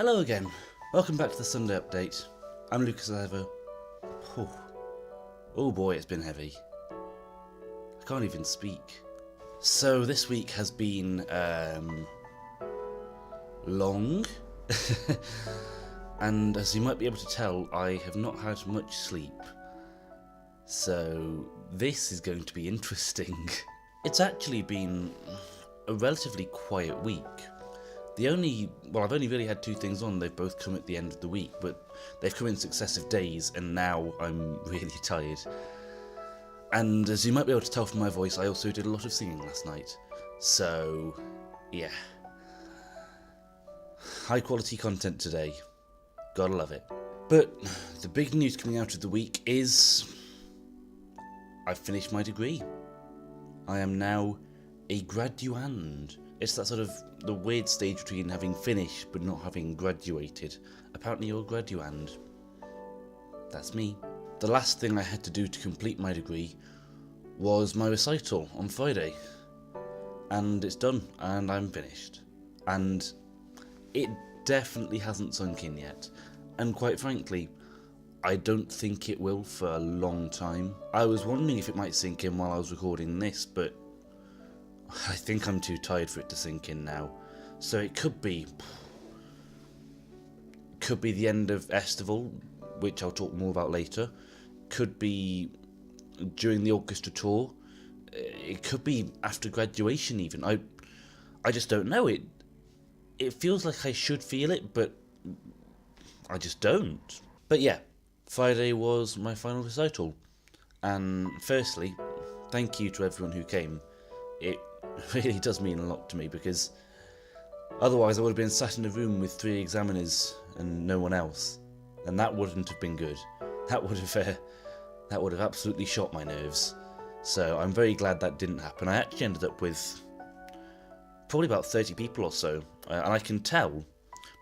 Hello again. Welcome back to the Sunday update. I'm Lucas Levo. Oh boy, it's been heavy. I can't even speak. So this week has been long. And as you might be able to tell, I have not had much sleep. So this is going to be interesting. It's actually been a relatively quiet week. I've only really had two things on. They've both come at the end of the week, but they've come in successive days, and now I'm really tired. And as you might be able to tell from my voice, I also did a lot of singing last night. So, yeah. High quality content today. Gotta love it. But the big news coming out of the week is I've finished my degree. I am now a graduand. It's that sort of the weird stage between having finished but not having graduated. Apparently you're a graduand. That's me. The last thing I had to do to complete my degree was my recital on Friday. And it's done, and I'm finished. And it definitely hasn't sunk in yet. And quite frankly, I don't think it will for a long time. I was wondering if it might sink in while I was recording this, but I think I'm too tired for it to sink in now. So it could be the end of Estival, which I'll talk more about later. Could be during the orchestra tour. It could be after graduation even. I just don't know. It feels like I should feel it, but I just don't. But yeah, Friday was my final recital. And firstly, thank you to everyone who came. It really does mean a lot to me, because otherwise I would have been sat in a room with 3 examiners and no one else, and that wouldn't have been good. That would have absolutely shot my nerves. So I'm very glad that didn't happen. I actually ended up with probably about 30 people or so, and I can tell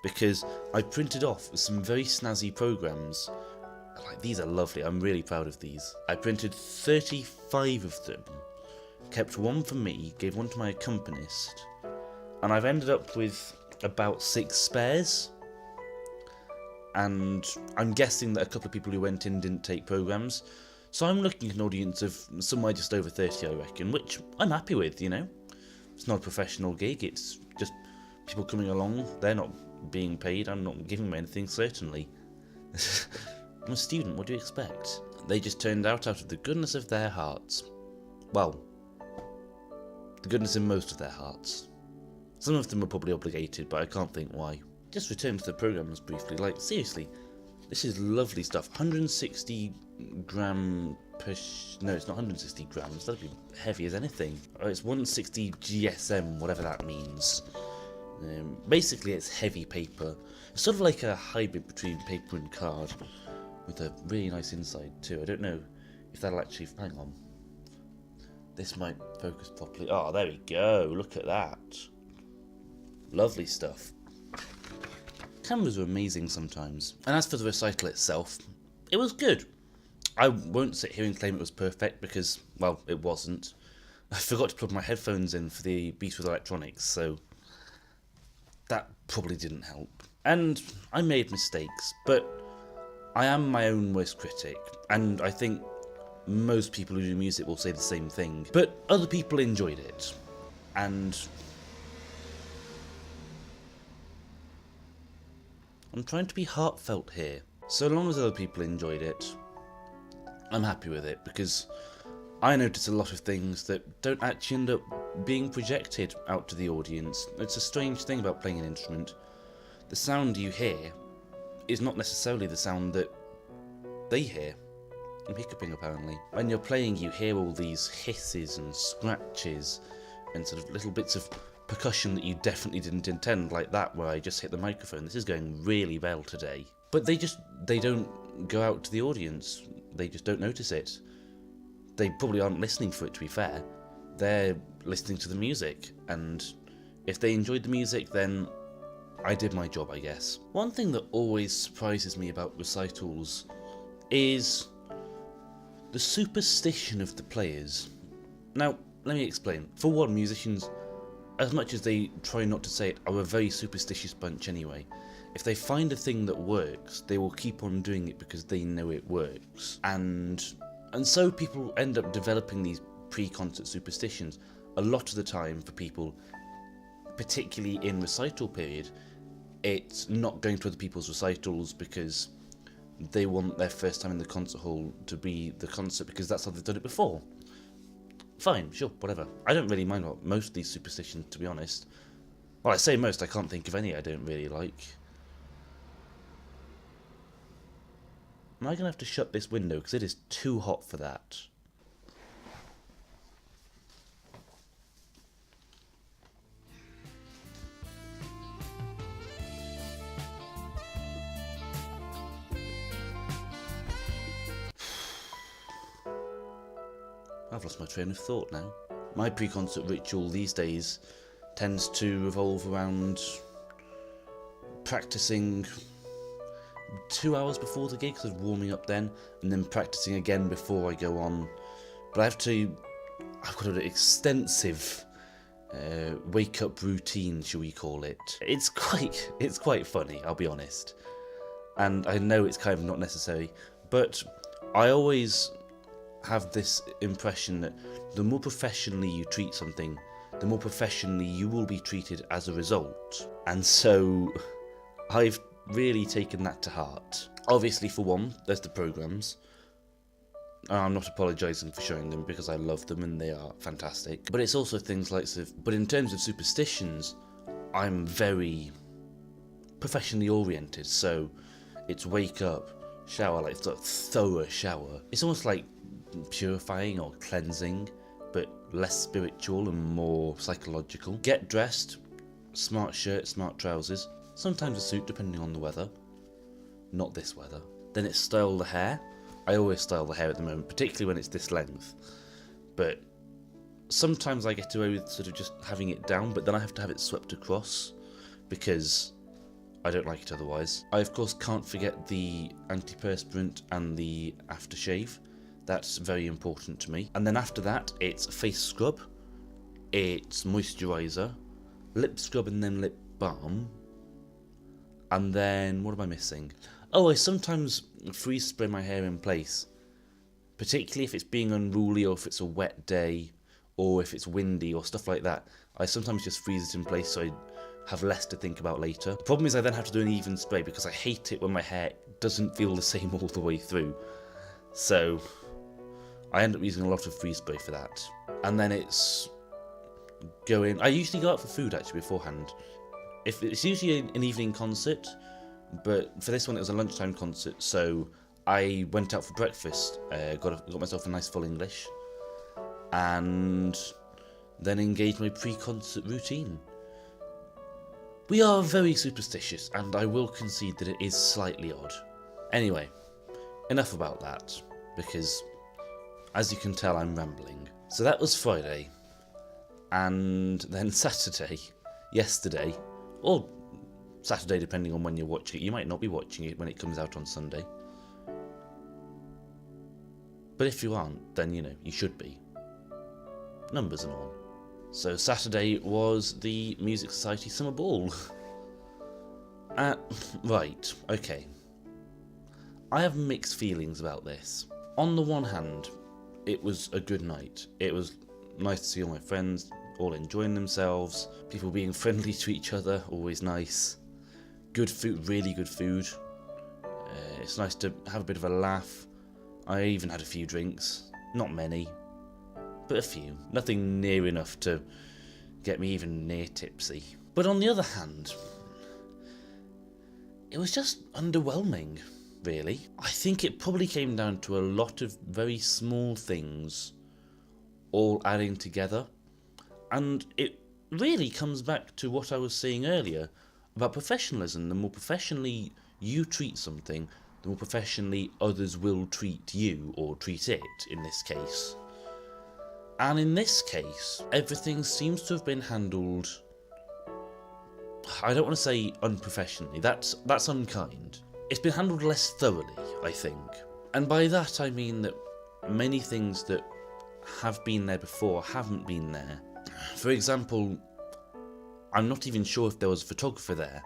because I printed off some very snazzy programs. Like, these are lovely. I'm really proud of these. I printed 35 of them. Kept one for me, gave one to my accompanist, and I've ended up with about 6 spares. And I'm guessing that a couple of people who went in didn't take programs, so I'm looking at an audience of somewhere just over 30, I reckon, which I'm happy with, you know. It's not a professional gig, it's just people coming along. They're not being paid, I'm not giving them anything, certainly. I'm a student, what do you expect? They just turned out of the goodness of their hearts. Well, the goodness in most of their hearts. Some of them are probably obligated, but I can't think why. Just return to the programs briefly. Like, seriously, this is lovely stuff. 160 gram per... No, it's not 160 grams. That'd be heavy as anything. Oh, it's 160 GSM, whatever that means. Basically, it's heavy paper. It's sort of like a hybrid between paper and card, with a really nice inside too. I don't know if that'll actually... Hang on. This might focus properly. Oh, there we go. Look at that. Lovely stuff. Cameras are amazing sometimes. And as for the recital itself, it was good. I won't sit here and claim it was perfect because, well, it wasn't. I forgot to plug my headphones in for the Beat with Electronics, so that probably didn't help. And I made mistakes, but I am my own worst critic, and I think most people who do music will say the same thing, but other people enjoyed it, and I'm trying to be heartfelt here. So long as other people enjoyed it, I'm happy with it, because I notice a lot of things that don't actually end up being projected out to the audience. It's a strange thing about playing an instrument. The sound you hear is not necessarily the sound that they hear. I'm hiccuping apparently. When you're playing, you hear all these hisses and scratches and sort of little bits of percussion that you definitely didn't intend, like that where I just hit the microphone. This is going really well today. But they don't go out to the audience. They just don't notice it. They probably aren't listening for it, to be fair. They're listening to the music, and if they enjoyed the music, then I did my job, I guess. One thing that always surprises me about recitals is the superstition of the players. Now, let me explain. For one, musicians, as much as they try not to say it, are a very superstitious bunch anyway. if they find a thing that works, they will keep on doing it because they know it works. And so people end up developing these pre-concert superstitions. A lot of the time for people, particularly in recital period, it's not going to other people's recitals because they want their first time in the concert hall to be the concert because that's how they've done it before. Fine, sure, whatever. I don't really mind what most of these superstitions, to be honest. Well, I say most, I can't think of any I don't really like. Am I going to have to shut this window because it is too hot for that? I've lost my train of thought now. My pre-concert ritual these days tends to revolve around practicing 2 hours before the gig, so warming up then, and then practicing again before I go on. But I've got an extensive wake-up routine, shall we call it. It's quite funny, I'll be honest. And I know it's kind of not necessary, but I always have this impression that the more professionally you treat something, the more professionally you will be treated as a result. And so I've really taken that to heart. Obviously, for one, there's the programmes. I'm not apologising for showing them because I love them and they are fantastic. But it's also things like... But in terms of superstitions, I'm very professionally oriented. So it's wake up, shower, like sort of thorough shower. It's almost like purifying or cleansing, but less spiritual and more psychological. Get dressed, smart shirt, smart trousers, sometimes a suit depending on the weather. Not this weather. Then it's style the hair. I always style the hair at the moment, particularly when it's this length. But sometimes I get away with sort of just having it down, but then I have to have it swept across because I don't like it otherwise. I of course can't forget the antiperspirant and the aftershave. That's very important to me. And then after that, it's face scrub, it's moisturiser, lip scrub and then lip balm. And then, what am I missing? Oh, I sometimes freeze spray my hair in place, particularly if it's being unruly or if it's a wet day or if it's windy or stuff like that. I sometimes just freeze it in place so I have less to think about later. The problem is I then have to do an even spray because I hate it when my hair doesn't feel the same all the way through. So I end up using a lot of freeze spray for that. And then it's going... I usually go out for food actually beforehand. If it's usually an evening concert, but for this one it was a lunchtime concert, so I went out for breakfast, got myself a nice full English, and then engaged my pre-concert routine. We are very superstitious, and I will concede that it is slightly odd. Anyway, enough about that, because as you can tell I'm rambling. So that was Friday, and then Saturday, yesterday, or Saturday depending on when you're watching it. You might not be watching it when it comes out on Sunday. But if you aren't, then you know, you should be. Numbers and all. So Saturday was the Music Society Summer Ball. Right, okay. I have mixed feelings about this. On the one hand, it was a good night. It was nice to see all my friends all enjoying themselves, people being friendly to each other, always nice. Good food, really good food. It's nice to have a bit of a laugh. I even had a few drinks, not many, but a few. Nothing near enough to get me even near tipsy. But on the other hand, it was just underwhelming, really. I think it probably came down to a lot of very small things all adding together. And it really comes back to what I was saying earlier about professionalism. The more professionally you treat something, the more professionally others will treat you, or treat it, in this case. And in this case, everything seems to have been handled... I don't want to say unprofessionally, that's unkind. It's been handled less thoroughly, I think. And by that I mean that many things that have been there before haven't been there. For example, I'm not even sure if there was a photographer there,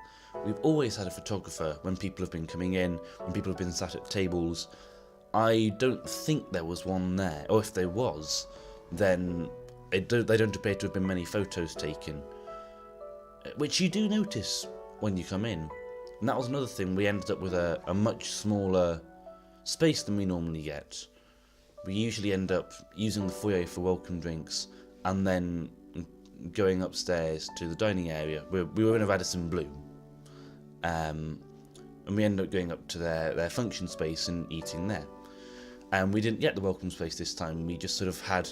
we've always had a photographer when people have been coming in, when people have been sat at tables. I don't think there was one there, or if there was, then they don't appear to have been many photos taken, which you do notice when you come in. And that was another thing, we ended up with a much smaller space than we normally get. We usually end up using the foyer for welcome drinks, and then going upstairs to the dining area. We were in a Radisson Blu, and we ended up going up to their function space and eating there. And we didn't get the welcome space this time, we just sort of had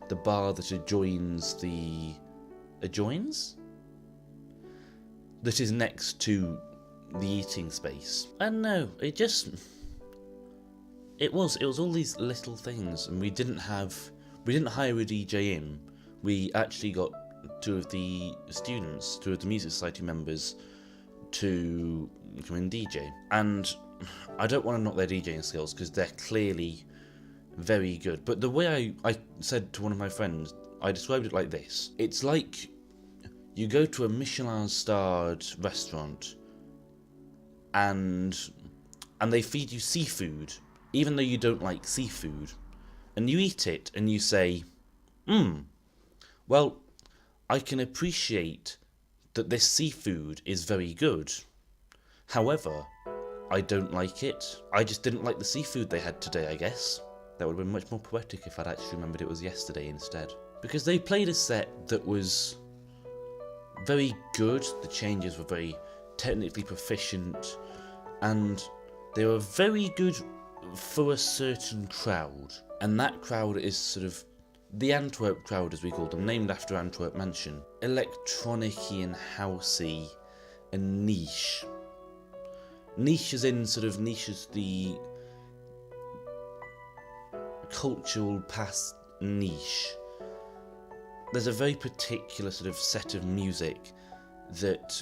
the bar that adjoins that is next to the eating space. And no, it was all these little things, and we didn't hire a DJ in. We actually got two of the Music Society members to come and DJ. And I don't want to knock their DJing skills, because they're clearly very good. But the way I said to one of my friends, I described it like this. It's like you go to a Michelin-starred restaurant and they feed you seafood, even though you don't like seafood. And you eat it and you say, well, I can appreciate that this seafood is very good. However, I don't like it. I just didn't like the seafood they had today, I guess. That would have been much more poetic if I'd actually remembered it was yesterday instead. Because they played a set that was very good, the changes were very technically proficient, and they were very good for a certain crowd. And that crowd is sort of the Antwerp crowd, as we call them, named after Antwerp Mansion. Electronic-y and housey and niche. Niche as in sort of niche as the cultural past niche. There's a very particular sort of set of music that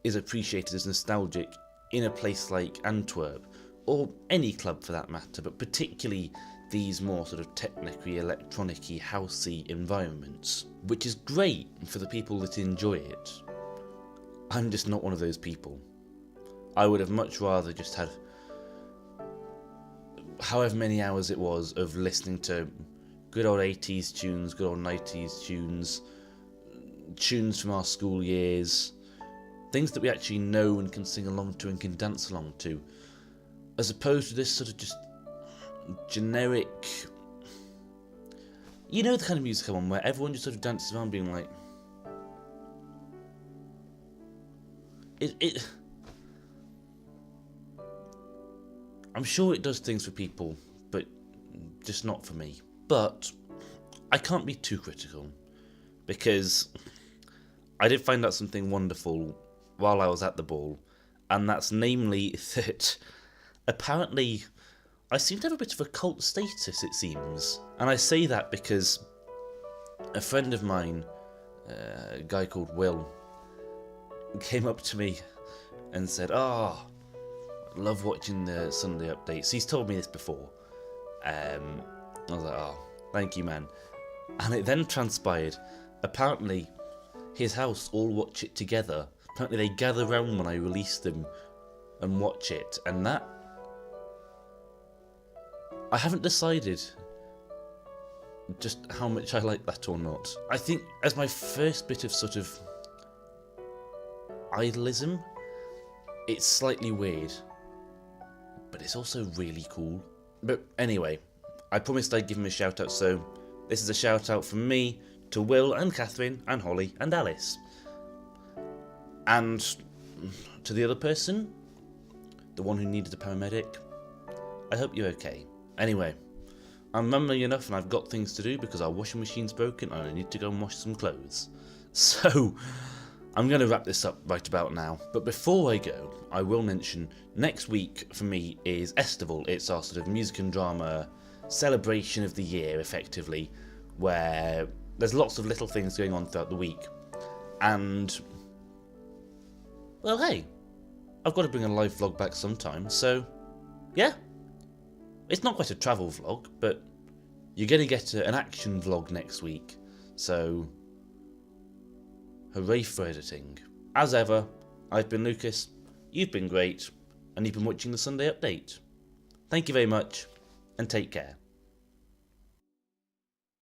is appreciated as nostalgic in a place like Antwerp, or any club for that matter, but particularly these more sort of technically electronic-y, housey environments, which is great for the people that enjoy it. I'm just not one of those people. I would have much rather just had however many hours it was of listening to good old 80s tunes, good old 90s tunes, tunes from our school years, things that we actually know and can sing along to and can dance along to, as opposed to this sort of just generic, you know, the kind of music I'm on where everyone just sort of dances around being like, I'm sure it does things for people, but just not for me. But I can't be too critical, because I did find out something wonderful while I was at the ball, and that's namely that apparently I seem to have a bit of a cult status, it seems. And I say that because a friend of mine, a guy called Will, came up to me and said, I love watching the Sunday updates. He's told me this before. I was like, thank you, man. And it then transpired, apparently his house all watch it together. Apparently they gather round when I release them and watch it. And that, I haven't decided just how much I like that or not. I think as my first bit of sort of idolism, it's slightly weird, but it's also really cool. But anyway, I promised I'd give him a shout out, so this is a shout out from me to Will and Catherine and Holly and Alice. And to the other person, the one who needed a paramedic, I hope you're okay. Anyway, I'm mumbling enough and I've got things to do because our washing machine's broken and I need to go and wash some clothes. So, I'm going to wrap this up right about now. But before I go, I will mention next week for me is Estival. It's our sort of music and drama celebration of the year, effectively, where there's lots of little things going on throughout the week. And, well, hey, I've got to bring a live vlog back sometime, so, yeah. It's not quite a travel vlog, but you're going to get an action vlog next week, so hooray for editing. As ever, I've been Lucas, you've been great, and you've been watching the Sunday Update. Thank you very much, and take care.